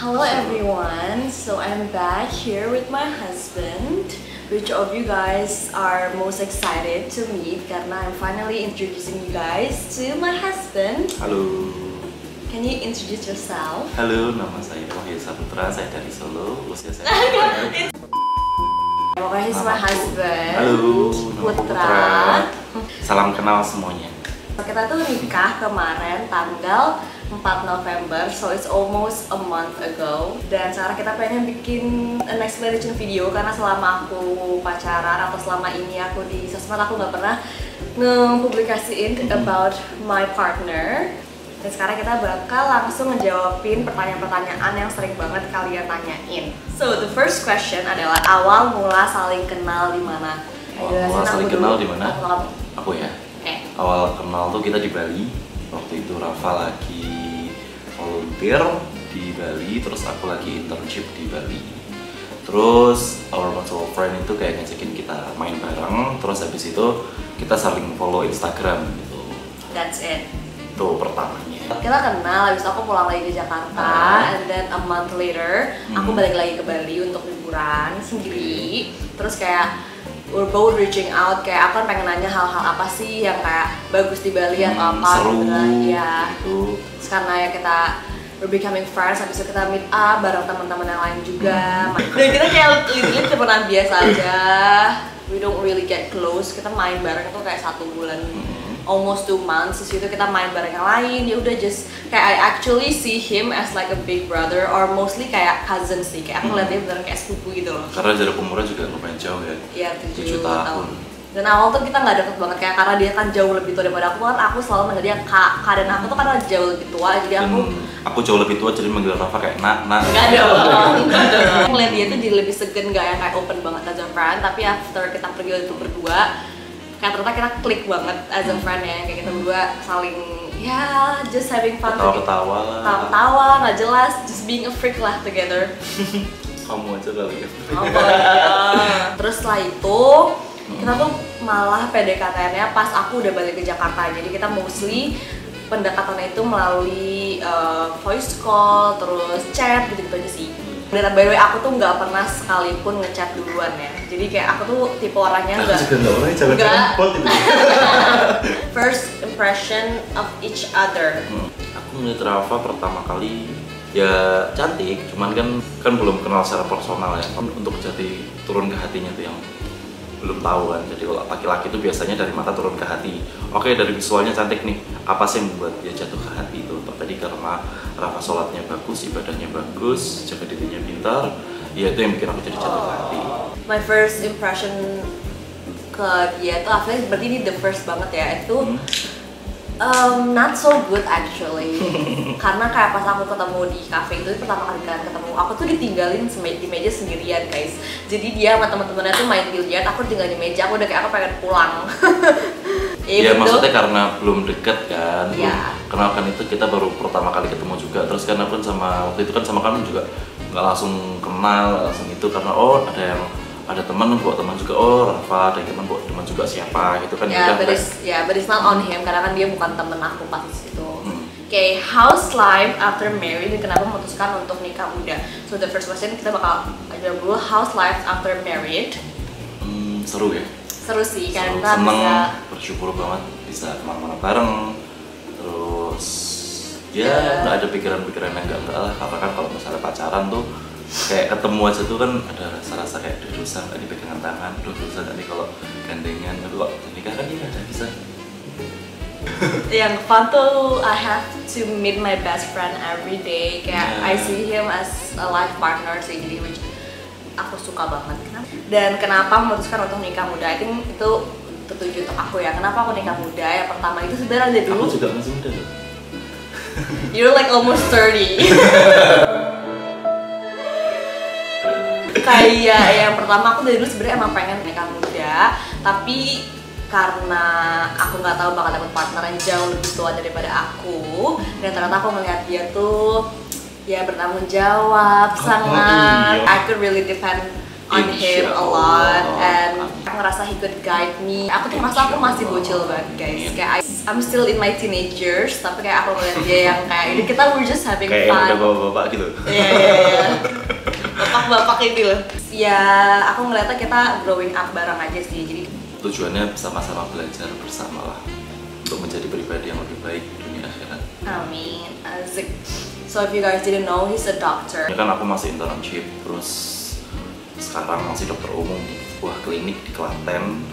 Hello everyone, so I'm back here with my husband. Which of you guys are most excited to meet? Karena I'm finally introducing you guys to my husband. Halo. Can you introduce yourself? Halo, nama saya Wahyu Saputra, saya dari Solo, usia saya Pokoknya he's my husband. Halo, nama Putra. Salam kenal semuanya. Kita tuh nikah kemarin tanggal 4 November, so it's almost a month ago. Dan sekarang kita pengen bikin an explanation video karena selama aku pacaran atau selama ini aku di sosmed aku nggak pernah nge-publikasiin about my partner. Dan sekarang kita bakal langsung ngejawabin pertanyaan-pertanyaan yang sering banget kalian tanyain. So the first question adalah awal mula saling kenal di mana? Awal mula saling kenal di mana? Aku ya. Okay. Awal kenal tuh kita di Bali. Waktu itu Rafa lagi volunteer di Bali, terus aku lagi internship di Bali. Terus our mutual friend itu kayak ngajakin kita main bareng, terus habis itu kita saling follow Instagram gitu. That's it. Itu pertamanya. Kita kenal, habis itu aku pulang lagi ke Jakarta, and then a month later aku balik lagi ke Bali untuk liburan sendiri. Terus kayak we're both reaching out, kayak aku kan pengen nanya hal-hal apa sih yang kayak bagus di Bali atau apa seru, gitu ya. gitu. Terus karena ya kita we're becoming friends, habis itu kita meet up bareng teman-teman yang lain juga. Dan kita kayak literally temenan biasa aja. We don't really get close. Kita main bareng itu kayak 1 bulan, almost 2 months. Terus itu kita main bareng yang lain. Ya udah just kayak I actually see him as like a big brother or mostly kayak cousin sih. Kayak aku ngeliatnya beneran kayak sepupu gitu loh. Karena jarak umurnya juga lumayan jauh ya. Iya, 7 tahun. Dan awal tuh kita nggak deket banget kayak karena dia kan jauh lebih tua daripada aku, kan aku selalu manggil dia kak, dan aku tuh karena jauh lebih tua jadi aku jauh lebih tua jadi manggil Rafa kayak nak. Nggak ada. Aku ngeliat dia tuh jadi lebih segan, nggak yang kayak open banget as a friend, tapi after kita pergi itu berdua kayak ternyata kita klik banget as a friend ya, kayak kita berdua saling ya just having fun, ketawa nggak jelas, just being a freak lah together. Kamu aja kali ya. Terus setelah itu kita tuh malah PDKT-nya pas aku udah balik ke Jakarta, jadi kita mostly pendekatannya itu melalui voice call, terus chat gitu-gitu aja sih. Dan by the way aku tuh nggak pernah sekalipun ngechat duluan ya, jadi kayak aku tuh tipe orangnya nggak first impression of each other. Aku ngeliat Rafa pertama kali ya cantik, cuman kan belum kenal secara personal ya. Untuk jadi turun ke hatinya tuh yang belum tahu kan. Jadi kalau laki-laki itu biasanya dari mata turun ke hati. Oke, dari visualnya cantik nih, apa sih yang membuat dia jatuh ke hati itu? Tadi karena Rafa sholatnya bagus, ibadahnya bagus, jaga dirinya pintar, ya itu yang bikin aku jadi jatuh ke hati. My first impression ke dia tuh akhirnya berarti ini the first banget ya, itu not so good actually. Karena kayak pas aku ketemu di cafe itu pertama kali kan ketemu, aku tuh ditinggalin di meja sendirian guys. Jadi dia sama teman-temannya tuh main biliar, aku tinggal di meja, aku udah kayak aku pengen pulang. Ya maksudnya karena belum deket kan, ya. Kenal kan itu kita baru pertama kali ketemu juga. Terus kan aku sama waktu itu kan sama kamu juga nggak langsung kenal, langsung itu karena ada teman bawa teman juga, Rafa ada teman bawa teman juga siapa gitu kan. Ya, but it's not on him karena kan dia bukan temen aku pas itu. Okay, how's life after married dan kenapa memutuskan untuk nikah muda? So the first question kita bakal jawab dulu, how's life after married? Seru ya? Seru sih, karena kita seneng, bisa bersyukur banget bisa kemana-mana bareng. Terus ya nggak ada pikiran-pikiran yang enggak lah, karena kan kalau misalnya pacaran tuh kayak ketemu aja tuh kan ada rasa-rasa kayak dosa nggak nih pegangan tangan, dosa nggak nih kalau gandengan, tapi kok nikah kan ini ada bisa. Yang fun tuh I have to meet my best friend every day, kayak I see him as a life partner sih, jadi which aku suka banget. Dan kenapa memutuskan untuk nikah muda? I think itu tertuju untuk aku ya. Kenapa aku nikah muda? Yang pertama itu sebenarnya dari dulu. Aku juga masih muda loh. You're like almost 30. Kayak yang pertama aku dari dulu sebenarnya emang pengen nikah muda, tapi karena aku nggak tahu bakal dapet partner yang jauh lebih tua daripada aku, dan ternyata aku melihat dia tuh ya bertanggung jawab sangat. I could really depend on him a lot, and aku ngerasa he could guide me. Aku tuh merasa aku masih bocil banget guys, kayak I'm still in my teenage years, tapi kayak aku ngeliat dia yang kayak ini kita we're just having kayak fun. Kayak udah bapak-bapak gitu. Iya. Bapak-bapak itu loh. Ya aku ngeliatnya kita growing up bareng aja sih, jadi tujuannya sama-sama belajar bersama lah untuk menjadi pribadi yang lebih baik di dunia akhirat. amin. Asik. So if you guys didn't know, he's a doctor. Ini kan aku masih internship, terus sekarang masih dokter umum di sebuah klinik di Klaten.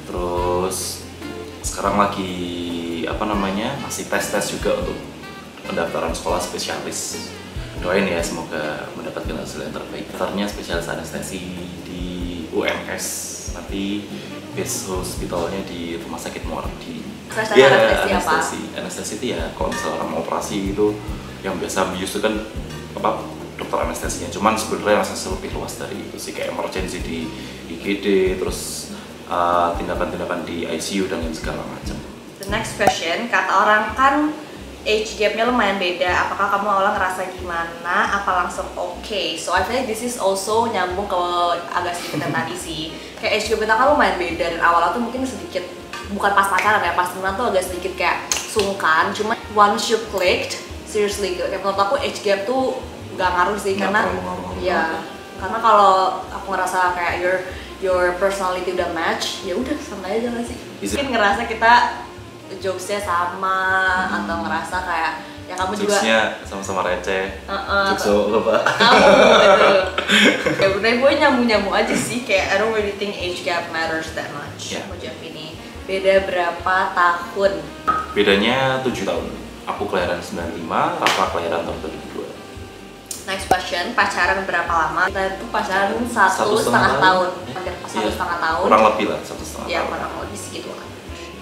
Terus sekarang lagi masih tes juga untuk pendaftaran sekolah spesialis. Doain ya, semoga mendapatkan hasil yang terbaik. Daftarnya spesialis anestesi di UMS, nanti base hospitalnya di Rumah Sakit Muardi. Spesialis anestesi apa? Anestesi itu ya, kalau misalnya orang mau operasi itu yang biasa bius itu kan dokter anestesinya. Cuman sebenarnya anestesi lebih luas dari itu sih, kayak emergency di IGD, terus tindakan-tindakan di ICU dan lain segala macam. The next question, kata orang kan age gapnya lumayan beda. Apakah kamu awalnya ngerasa gimana? Apa langsung oke? So I feel like this is also nyambung ke agak sedikit yang tadi sih. Kayak age gap kita kan lumayan beda, dan awalnya tuh mungkin sedikit, bukan pas pacaran ya, pas temenan tuh agak sedikit kayak sungkan. Cuma once you clicked, seriously, kayak menurut aku age gap tuh nggak ngaruh sih, karena ya karena kalau aku ngerasa kayak your personality udah match, ya udah sama aja nggak sih? Mungkin ngerasa kita jokesnya sama, atau ngerasa kayak ya kamu juga jokesnya sama-sama receh, jokes apa? Kamu gitu. Ya udah gue nyambung aja sih, kayak I don't really think age gap matters that much. Yeah. Mau jawab ini, beda berapa tahun? Bedanya 7 tahun. Aku kelahiran 95, Rafa kelahiran tahun 2002. Next question, pacaran berapa lama? Kita tuh pacaran 1,5 tahun. Hampir 1,5 tahun. Kurang lebih lah, 1,5 ya, tahun. kurang lebih segitu lah.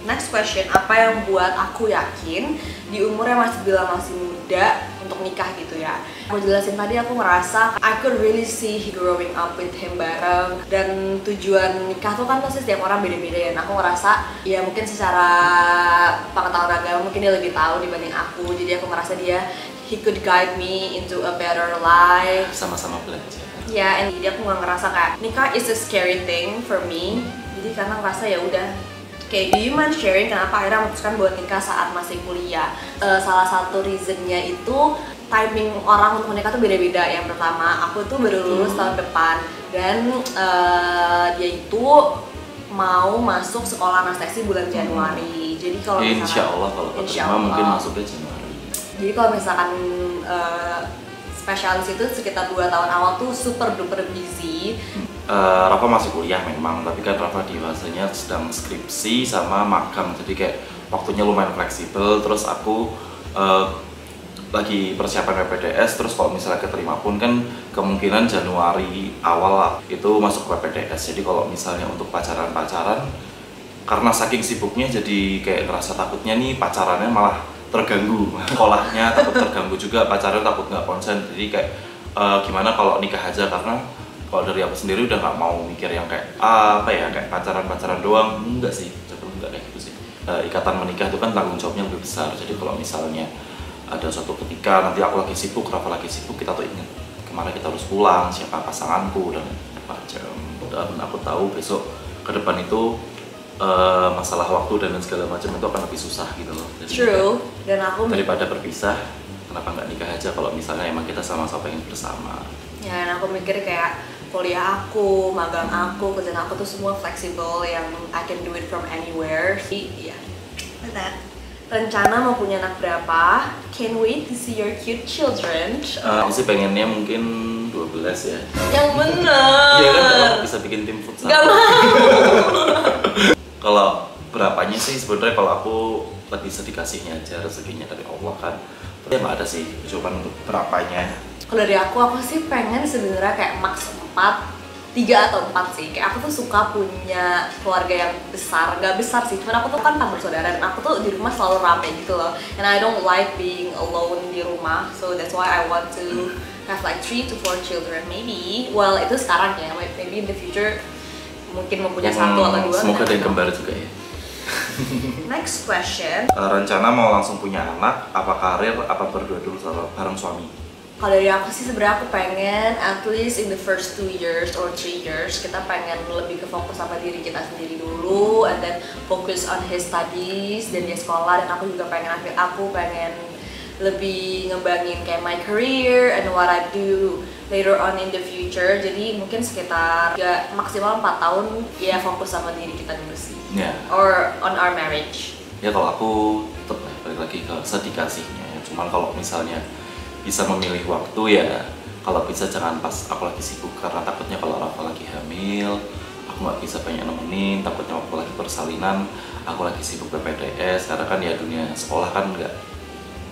Next question, apa yang buat aku yakin di umur yang masih bilang masih muda untuk nikah gitu ya? Aku jelasin tadi, aku ngerasa I could really see growing up with him bareng, dan tujuan nikah tuh kan pasti setiap orang beda-beda ya. Aku ngerasa ya mungkin secara pengetahuan agama mungkin dia lebih tahu dibanding aku, jadi aku ngerasa he could guide me into a better life. Sama-sama belajar. Ya, and jadi aku nggak ngerasa kayak nikah is a scary thing for me. Jadi karena ngerasa ya udah. Kayak, do you mind sharing kenapa akhirnya memutuskan buat nikah saat masih kuliah? Salah satu reasonnya itu timing orang untuk menikah tuh beda-beda. Yang pertama, aku tuh baru lulus tahun depan, dan dia itu mau masuk sekolah anestesi bulan Januari. Jadi kalau misalkan, Insya Allah kalau keterima mungkin masuknya Januari. Jadi kalau misalkan spesialis itu sekitar 2 tahun awal tuh super duper busy. Rafa masih kuliah memang, tapi kan Rafa di masanya sedang skripsi sama magang, jadi kayak waktunya lumayan fleksibel. Terus aku lagi persiapan PPDS, terus kalau misalnya keterima pun kan kemungkinan Januari awal itu masuk PPDS. Jadi kalau misalnya untuk pacaran-pacaran, karena saking sibuknya jadi kayak ngerasa takutnya nih pacarannya malah terganggu, sekolahnya takut terganggu juga, pacaran takut nggak konsen. Jadi kayak gimana kalau nikah aja, karena kalau dari aku sendiri udah nggak mau mikir yang kayak kayak pacaran doang. Enggak sih, enggak kayak gitu sih. Ikatan menikah itu kan tanggung jawabnya lebih besar. Jadi kalau misalnya ada suatu ketika nanti aku lagi sibuk, Rafa lagi sibuk, kita tuh ingat kemarin kita harus pulang, siapa pasanganku dan macam. Dan aku tahu besok ke depan itu masalah waktu dan segala macam itu akan lebih susah gitu loh. Jadi True. Dan aku daripada berpisah, kenapa nggak nikah aja kalau misalnya emang kita sama-sama pengen bersama. Ya, dan aku mikir kayak kuliah aku, magang aku, kerjaan aku tuh semua fleksibel, yang I can do it from anywhere. Iya, benar. Rencana mau punya anak berapa? Can't wait to see your cute children. Aku sih pengennya mungkin 12 ya. Yang bener. Iya kan, kalau bisa bikin tim futsal. Gak mau. Kalau berapanya sih sebenarnya, kalau aku lebih sedikasihnya aja, rezekinya dari Allah kan. Tapi nggak ada sih jawaban untuk berapanya. Kalau dari aku sih pengen sebenarnya kayak max 3 atau 4 sih. Kayak aku tuh suka punya keluarga yang besar, gak besar sih, cuman aku tuh kan 4 bersaudara, dan aku tuh di rumah selalu rame gitu loh. And I don't like being alone di rumah, so that's why I want to have like 3 to 4 children maybe. Well, itu sekarang ya, maybe in the future mungkin mempunyai 1 atau 2. Semoga ada yang kembar juga ya. Next question. Rencana mau langsung punya anak, apa karir, apa berdua dulu bareng suami? Kalau dari aku sih sebenarnya aku pengen at least in the first 2 years or 3 years kita pengen lebih ke fokus sama diri kita sendiri dulu, and then focus on his studies dan dia sekolah, dan aku juga pengen lebih ngembangin kayak my career and what I do later on in the future. Jadi mungkin sekitar maksimal 4 tahun ya fokus sama diri kita dulu sih. Or on our marriage. Ya kalau aku tetap balik lagi ke sedikasinya. Cuman kalau misalnya bisa memilih waktu ya, kalau bisa jangan pas aku lagi sibuk, karena takutnya kalau Rafa lagi hamil aku nggak bisa banyak nemenin, takutnya waktu lagi persalinan aku lagi sibuk PPDS, karena kan ya dunia sekolah kan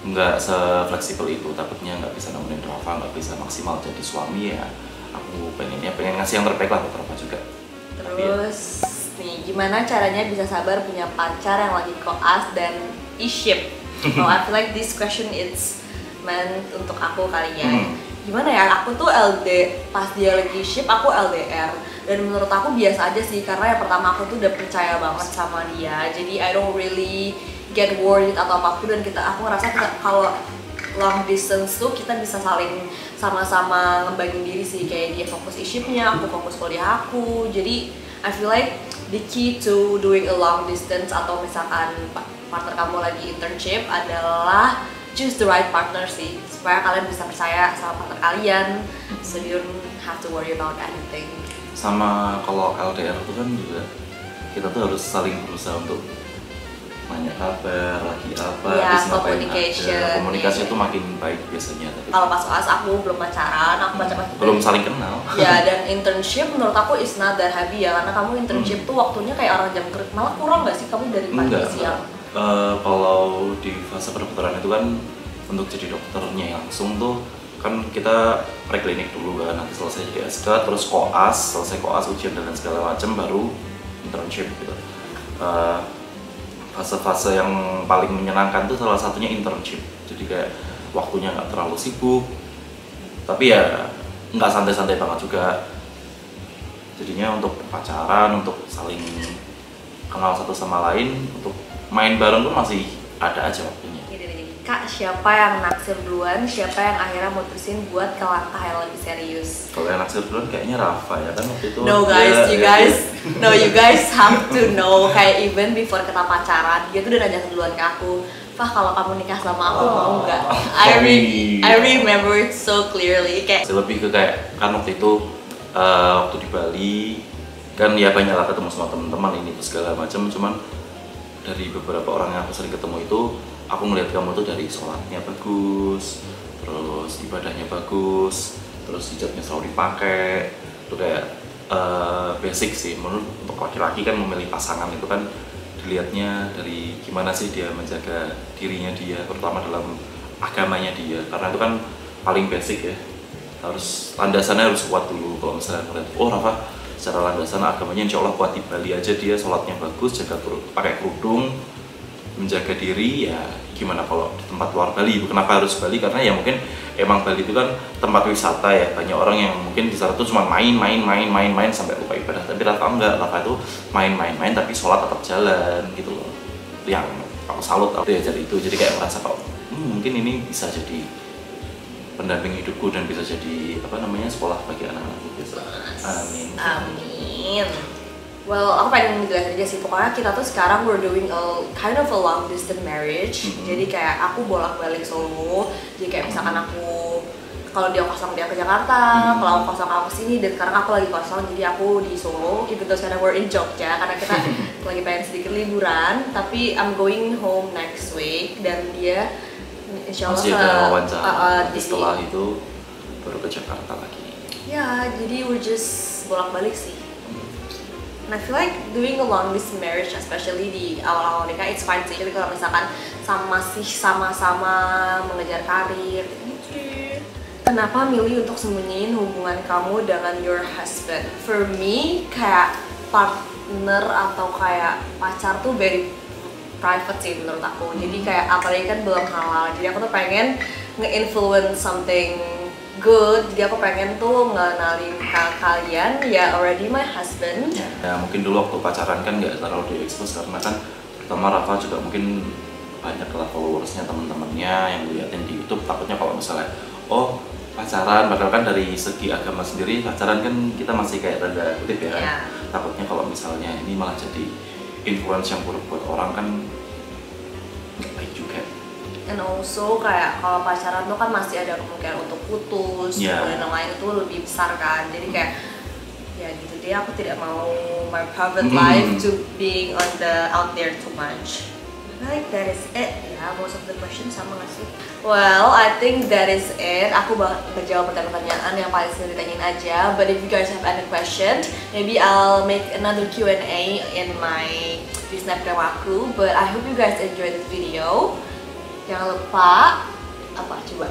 nggak se-fleksibel itu, takutnya nggak bisa nemenin Rafa, nggak bisa maksimal jadi suami. Ya aku pengen ngasih yang terbaik lah buat Rafa juga. Terus nih, gimana caranya bisa sabar punya pacar yang lagi koas dan e-ship? Oh, I feel like this question it's meant untuk aku kali ya. Gimana ya, aku tuh pas dia lagi ship aku LDR, dan menurut aku biasa aja sih, karena yang pertama aku tuh udah percaya banget sama dia, jadi I don't really get worried atau apapun, dan aku ngerasa kalau long distance tuh kita bisa saling sama-sama ngembangin diri sih, kayak dia fokus e-shipnya, aku fokus kuliah aku. Jadi I feel like the key to doing a long distance atau misalkan partner kamu lagi internship adalah choose the right partner sih, supaya kalian bisa percaya sama partner kalian, so you don't have to worry about anything. Sama kalau LDR itu kan juga kita tuh harus saling berusaha untuk nanya kabar, lagi apa, ya, komunikasi itu makin baik biasanya. Kalau pas UAS aku belum pacaran, aku belum saling kenal. Ya, dan internship menurut aku is not that heavy ya, karena kamu internship tuh waktunya kayak orang jam kerja, malah kurang nggak sih kamu dari pagi siang? Kalau di fase pendokteran itu kan untuk jadi dokternya langsung tuh kan kita preklinik dulu kan, nanti selesai jadi SK, terus koas, selesai koas ujian dan segala macam baru internship gitu. Fase-fase yang paling menyenangkan tuh salah satunya internship, jadi kayak waktunya nggak terlalu sibuk, tapi ya nggak santai-santai banget juga. Jadinya untuk pacaran, untuk saling kenal satu sama lain, untuk main bareng pun masih ada aja waktunya. Kak, siapa yang naksir duluan? Siapa yang akhirnya mutusin buat ke langkah yang lebih serius? Kalau yang naksir duluan kayaknya Rafa ya kan waktu itu. No guys, you guys have to know, kayak even before kita pacaran, dia tuh udah nanya duluan ke aku, "Pak, kalau kamu nikah sama aku mau nggak?" I remember it so clearly. Kayak lebih ke kayak kan waktu itu waktu di Bali kan ya banyak lah ketemu sama teman-teman ini tuh segala macam, cuman dari beberapa orang yang aku sering ketemu itu aku ngeliat kamu tuh dari sholatnya bagus, terus ibadahnya bagus, terus hijabnya selalu dipakai, itu kayak basic sih. Menurut untuk laki-laki kan memilih pasangan itu kan dilihatnya dari gimana sih dia menjaga dirinya dia, terutama dalam agamanya dia, karena itu kan paling basic ya, harus landasannya harus kuat dulu. Kalau misalnya ngeliat, oh Rafa secara landasan agamanya insya Allah kuat, di Bali aja dia sholatnya bagus, pakai kerudung, menjaga diri, ya gimana kalau di tempat luar Bali? Kenapa harus Bali? Karena ya mungkin emang Bali itu kan tempat wisata ya, banyak orang yang mungkin di sana tuh cuma main sampai lupa ibadah. Tapi Rafa enggak, Rafa itu main tapi sholat tetap jalan gitu loh. Yang aku salut aku ya jadi itu, jadi kayak merasa kok mungkin ini bisa jadi pendamping hidupku dan bisa jadi sekolah bagi anak-anakku biasa. Amin. Well, aku pengen ngejelasin aja sih, pokoknya kita tuh sekarang we're doing a kind of a long distance marriage. Jadi kayak aku bolak-balik Solo, jadi kayak misalkan aku kalau dia kosong dia ke Jakarta, kalau aku kosong aku kesini, dan sekarang aku lagi kosong jadi aku di Solo. Even though sekarang we're in Jogja karena kita lagi pengen sedikit liburan, tapi I'm going home next week, dan dia insya Allah masih ada wawancara. Setelah itu baru ke Jakarta lagi. Ya, jadi we're just bolak-balik sih. And I feel like doing a long distance marriage, especially di awal-awal nikah, it's fine sih. Tapi kalau misalkan sama-sama mengejar karir, gitu. Kenapa milih untuk sembunyiin hubungan kamu dengan your husband? For me, kayak partner atau kayak pacar tuh very private sih menurut aku. Jadi kayak apalagi kan belum halal. Jadi aku tuh pengen nge-influence something good, jadi aku pengen tuh ngenalin ke kalian ya already my husband. Ya mungkin dulu waktu pacaran kan nggak terlalu di-expose karena kan pertama Rafa juga mungkin banyak lah followersnya, teman-temannya yang liatin di YouTube, takutnya kalau misalnya oh pacaran, padahal kan dari segi agama sendiri pacaran kan kita masih kayak tanda kutip ya kan. Yeah. Takutnya kalau misalnya ini malah jadi influence yang buruk buat orang kan nggak baik juga. And also kayak kalau pacaran tuh kan masih ada kemungkinan untuk putus, Yeah. dan yang lain itu lebih besar kan. Jadi kayak ya gitu deh, aku tidak mau my private life to being on the out there too much. I think that is it. Ya, most of the questions sama gak sih? Well, I think that is it. Aku jawab pertanyaan yang paling sering ditanyain aja. But if you guys have any question, maybe I'll make another Q&A in di Snapgram aku. But I hope you guys enjoy this video. Jangan lupa apa coba?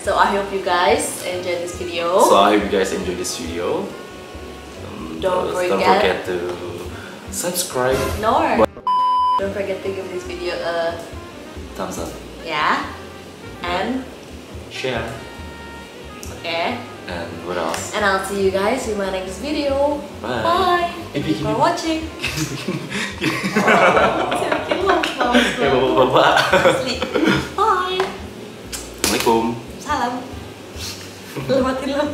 So I hope you guys enjoy this video. So I hope you guys enjoy this video. Don't Don't forget to subscribe. Don't forget to give this video a thumbs up. yeah, and Share. okay. And what else? And I'll see you guys in my next video. Bye. Bye. Thank you for watching. Ya bapak-bapak. Asli. Bye. Assalamualaikum. Salam. Lu matiin lo.